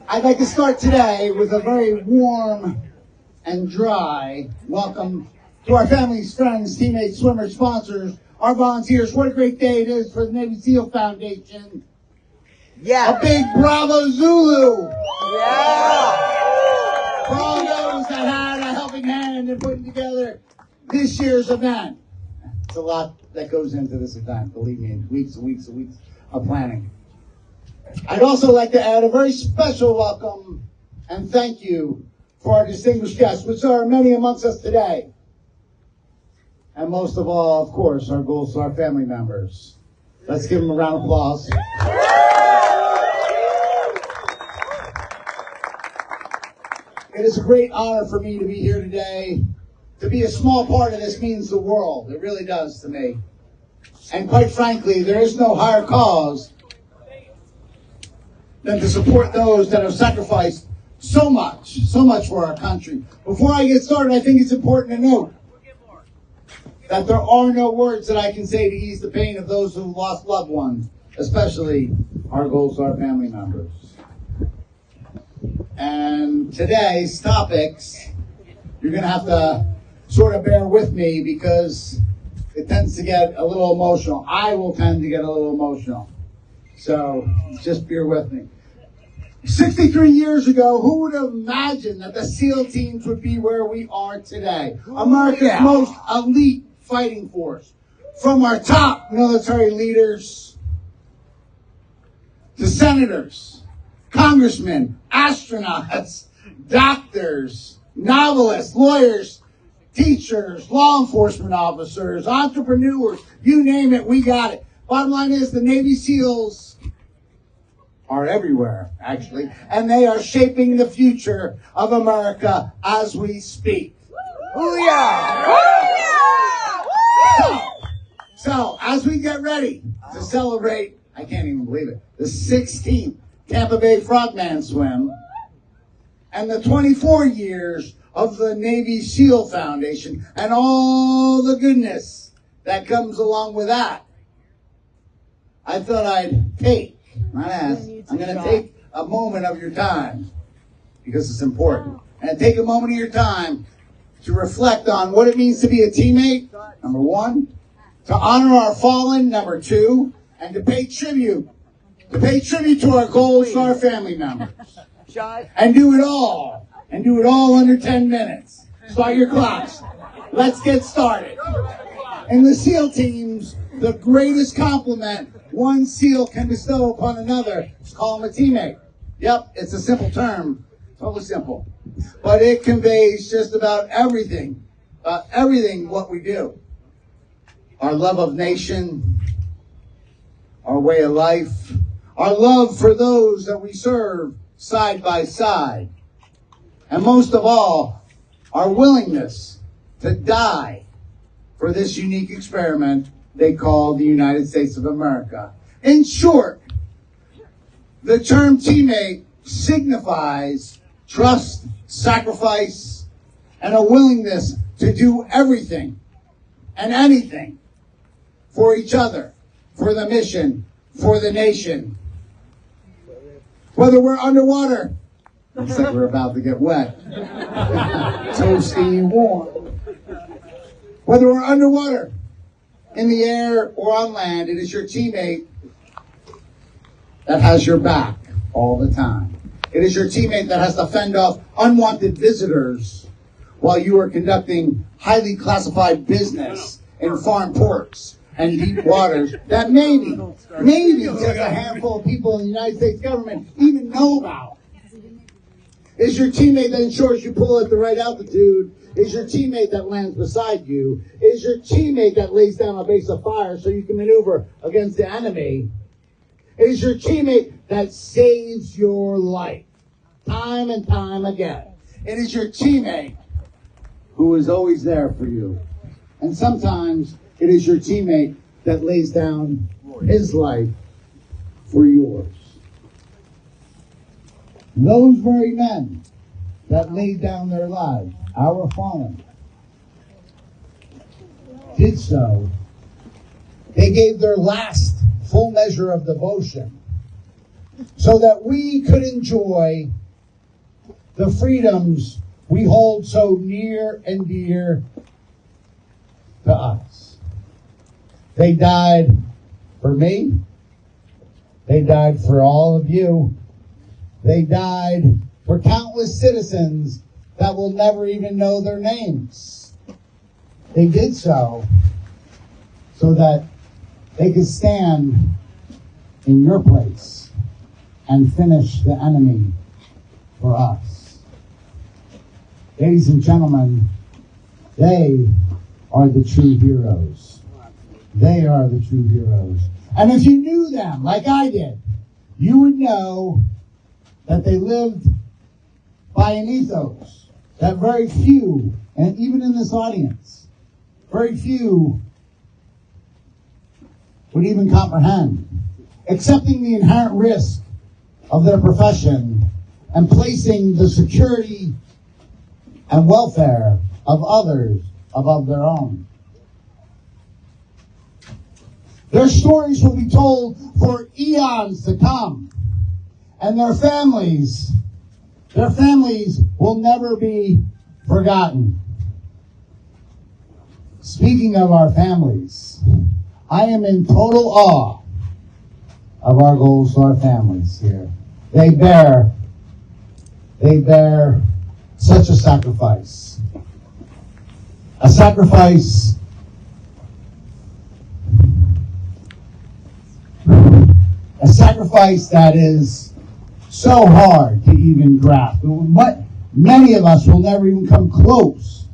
I'd like to start today with a very warm and dry welcome to our families, friends, teammates, swimmers, sponsors, our volunteers. What a great day it is for the Navy SEAL Foundation. Yeah. A big Bravo Zulu. Yeah. For all those that had a helping hand in putting together this year's event. It's a lot that goes into this event, believe me, weeks and weeks and weeks of planning. I'd also like to add a very special welcome and thank you for our distinguished guests, which are many amongst us today. And most of all, of course, our Gold Star family members. Let's give them a round of applause. It is a great honor for me to be here today. To be a small part of this means the world. It really does to me. And quite frankly, there is no higher cause than to support those that have sacrificed so much for our country. Before I get started, I think it's important to note that there are no words that I can say to ease the pain of those who lost loved ones, especially our Gold Star family members. And today's topics, you're going to have to sort of bear with me because it tends to get a little emotional. I will tend to get a little emotional. So just bear with me. 63 years ago, who would have imagined that the SEAL teams would be where we are today? America's most elite fighting force. From our top military leaders to senators, congressmen, astronauts, doctors, novelists, lawyers, teachers, law enforcement officers, entrepreneurs, you name it, we got it. Bottom line is the Navy SEALs are everywhere, actually, and they are shaping the future of America as we speak. So, as we get ready to celebrate, I can't even believe it, the 16th Tampa Bay Frogman swim and the 24 years of the Navy SEAL Foundation and all the goodness that comes along with that, I thought I'd take, not ask, I'm going to take a moment of your time because it's important. And take a moment of your time to reflect on what it means to be a teammate, number one, to honor our fallen, number two, and to pay tribute to our Gold Star family members. And do it all under 10 minutes. Start your clocks. Let's get started. In the SEAL teams, the greatest compliment one SEAL can bestow upon another is call him a teammate. Yep, it's a simple term, totally simple. But it conveys just about everything what we do. Our love of nation, our way of life, our love for those that we serve side by side, and most of all, our willingness to die for this unique experiment they call the United States of America. In short, the term teammate signifies trust, sacrifice, and a willingness to do everything and anything for each other, for the mission, for the nation. Whether we're underwater, looks like we're about to get wet, toasty warm. Whether we're underwater, in the air, or on land, it is your teammate that has your back all the time. It is your teammate that has to fend off unwanted visitors while you are conducting highly classified business in foreign ports and deep waters that maybe just a handful of people in the United States government even know about. Is your teammate that ensures you pull at the right altitude? Is your teammate that lands beside you? Is your teammate that lays down a base of fire so you can maneuver against the enemy? Is your teammate that saves your life time and time again? It is your teammate who is always there for you. And sometimes it is your teammate that lays down his life for yours. Those very men that laid down their lives, our fallen, did so. They gave their last full measure of devotion so that we could enjoy the freedoms we hold so near and dear to us. They died for me. They died for all of you. They died for countless citizens that will never even know their names. They did so that they could stand in your place and finish the enemy for us. Ladies and gentlemen, they are the true heroes. They are the true heroes. And if you knew them like I did, you would know that they lived by an ethos that very few, and even in this audience, very few would even comprehend. Accepting the inherent risk of their profession and placing the security and welfare of others above their own. Their stories will be told for eons to come, and their families will never be forgotten. Speaking of our families, I am in total awe of our Gold Star families here. They bear such a sacrifice. A sacrifice that is so hard to even grasp. Many of us will never even come close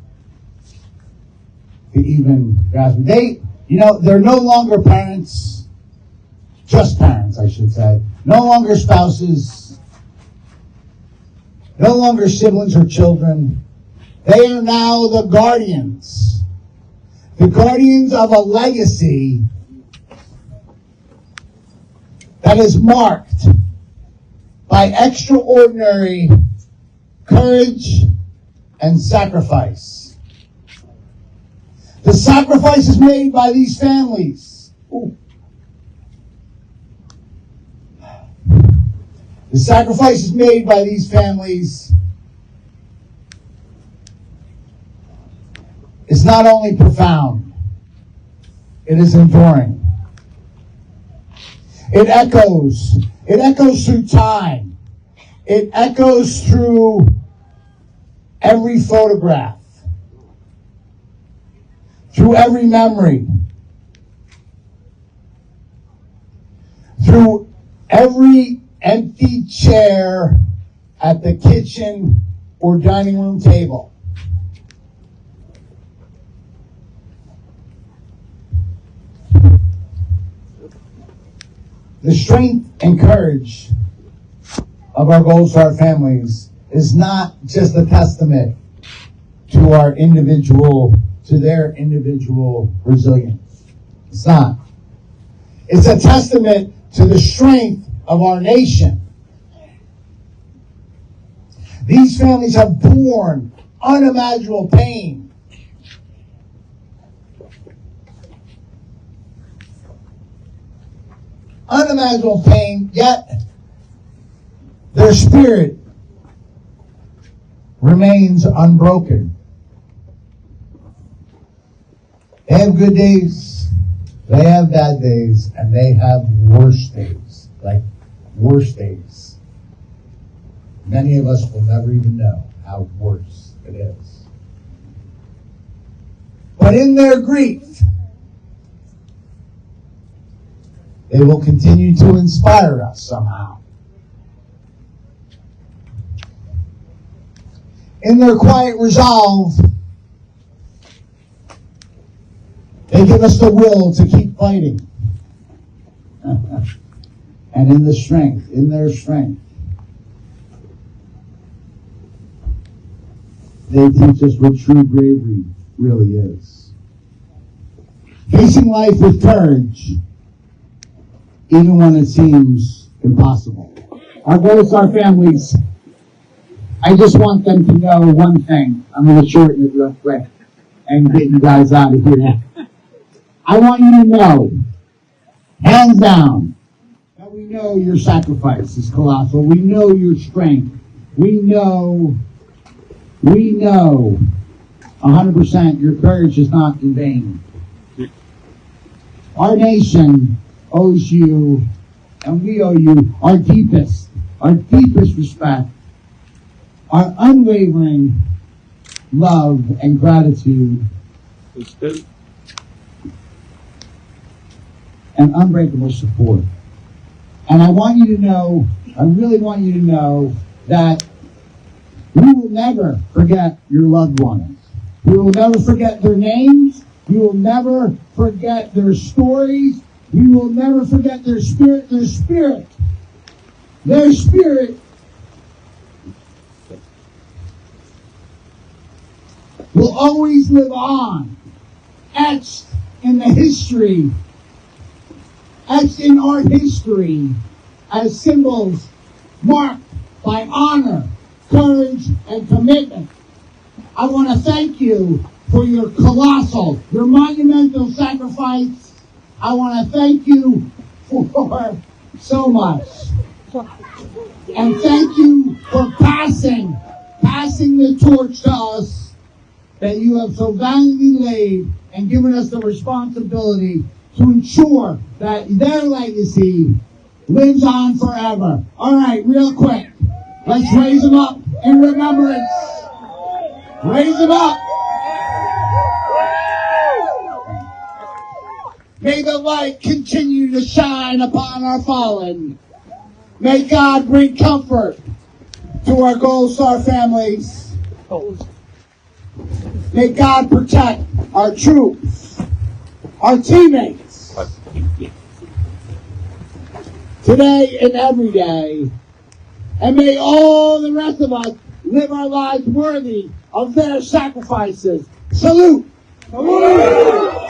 to even grasp. They're no longer parents, just parents, I should say. No longer spouses, no longer siblings or children. They are now the guardians of a legacy that is marked by extraordinary courage and sacrifice. The sacrifices made by these families. The sacrifices made by these families is not only profound, it is enduring. It echoes through time. It echoes through every photograph, through every memory, through every empty chair at the kitchen or dining room table. The strength and courage of our Gold Star families is not just a testament to their individual resilience. It's not. It's a testament to the strength of our nation. These families have borne unimaginable pain. Unimaginable pain, yet their spirit remains unbroken. They have good days, they have bad days, and they have worse days, like worse days. Many of us will never even know how worse it is. But in their grief, they will continue to inspire us somehow. In their quiet resolve, they give us the will to keep fighting. And in their strength, they teach us what true bravery really is. Facing life with courage, even when it seems impossible. Our Gold Star families, I just want them to know one thing. I'm going to shorten it real quick and get you guys out of here. I want you to know, hands down, that we know your sacrifice is colossal. We know your strength. We know 100% your courage is not in vain. Our nation owes you, and we owe you, our deepest respect, our unwavering love and gratitude, and unbreakable support. And I want you to know, I really want you to know that we will never forget your loved ones. We will never forget their names. We will never forget their stories. We will never forget their spirit. Their spirit will always live on, etched in our history as symbols marked by honor, courage, and commitment. I want to thank you for your colossal, your monumental sacrifice. I want to thank you for so much. And thank you for passing the torch to us that you have so valiantly laid and given us the responsibility to ensure that their legacy lives on forever. All right, real quick. Let's raise them up in remembrance. Raise them up. May the light continue to shine upon our fallen. May God bring comfort to our Gold Star families. May God protect our troops, our teammates, today and every day. And may all the rest of us live our lives worthy of their sacrifices. Salute! Salute!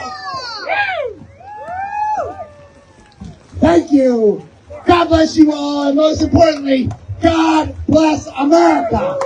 Thank you. God bless you all, and most importantly, God bless America.